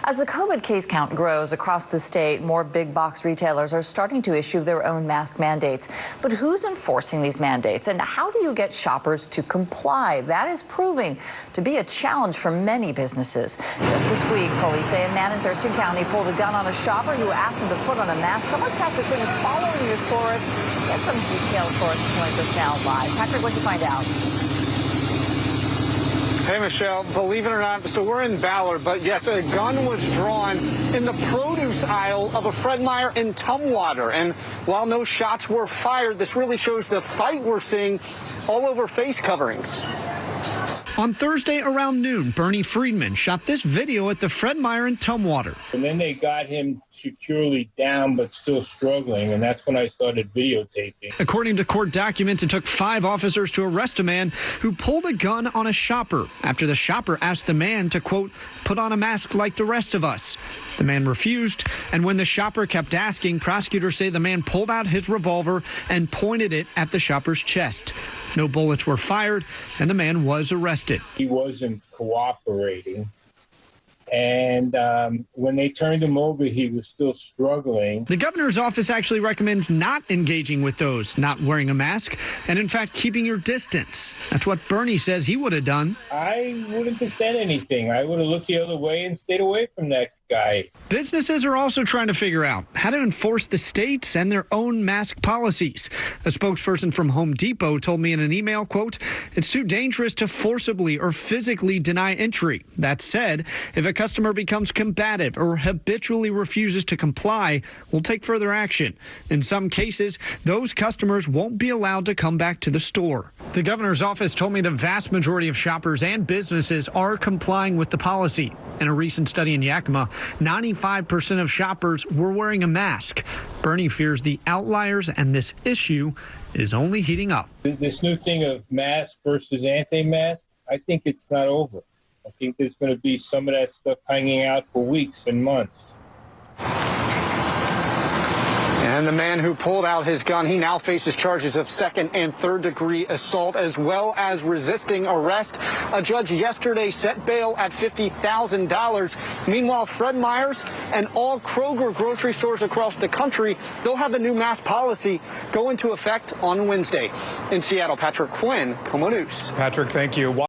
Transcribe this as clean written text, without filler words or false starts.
As the COVID case count grows across the state, more big box retailers are starting to issue their own mask mandates. But who's enforcing these mandates, and how do you get shoppers to comply? That is proving to be a challenge for many businesses. Just this week, police say a man in Thurston County pulled a gun on a shopper who asked him to put on a mask. Thomas Patrick Quinn is following this for us. He has some details for us and joins us now live. Patrick, what did you find out? Hey, Michelle, believe it or not, so we're in Ballard, but yes, a gun was drawn in the produce aisle of a Fred Meyer in Tumwater. And while no shots were fired, this really shows the fight we're seeing all over face coverings. On Thursday around noon, Bernie Friedman shot this video at the Fred Meyer in Tumwater. And then they got him securely down but still struggling, and that's when I started videotaping. According to court documents, it took 5 officers to arrest a man who pulled a gun on a shopper after the shopper asked the man to, quote, put on a mask like the rest of us. The man refused, and when the shopper kept asking, prosecutors say the man pulled out his revolver and pointed it at the shopper's chest. No bullets were fired, and the man was arrested. He wasn't cooperating. And when they turned him over, he was still struggling. The governor's office actually recommends not engaging with those not wearing a mask and, in fact, keeping your distance. That's what Bernie says he would have done. I wouldn't have said anything. I would have looked the other way and stayed away from that guy. Businesses are also trying to figure out how to enforce the states and their own mask policies. A spokesperson from Home Depot told me in an email, quote, it's too dangerous to forcibly or physically deny entry. That said, if a customer becomes combative or habitually refuses to comply, we'll take further action. In some cases, those customers won't be allowed to come back to the store. The governor's office told me the vast majority of shoppers and businesses are complying with the policy. In a recent study in Yakima, 95% of shoppers were wearing a mask. Bernie fears the outliers and this issue is only heating up. This new thing of mask versus anti-mask, I think it's not over. I think there's going to be some of that stuff hanging out for weeks and months. And the man who pulled out his gun, he now faces charges of 2nd and 3rd degree assault as well as resisting arrest. A judge yesterday set bail at $50,000. Meanwhile, Fred Meyer's and all Kroger grocery stores across the country, they'll have a new mask policy go into effect on Wednesday. In Seattle, Patrick Quinn, KOMO News. Patrick, thank you.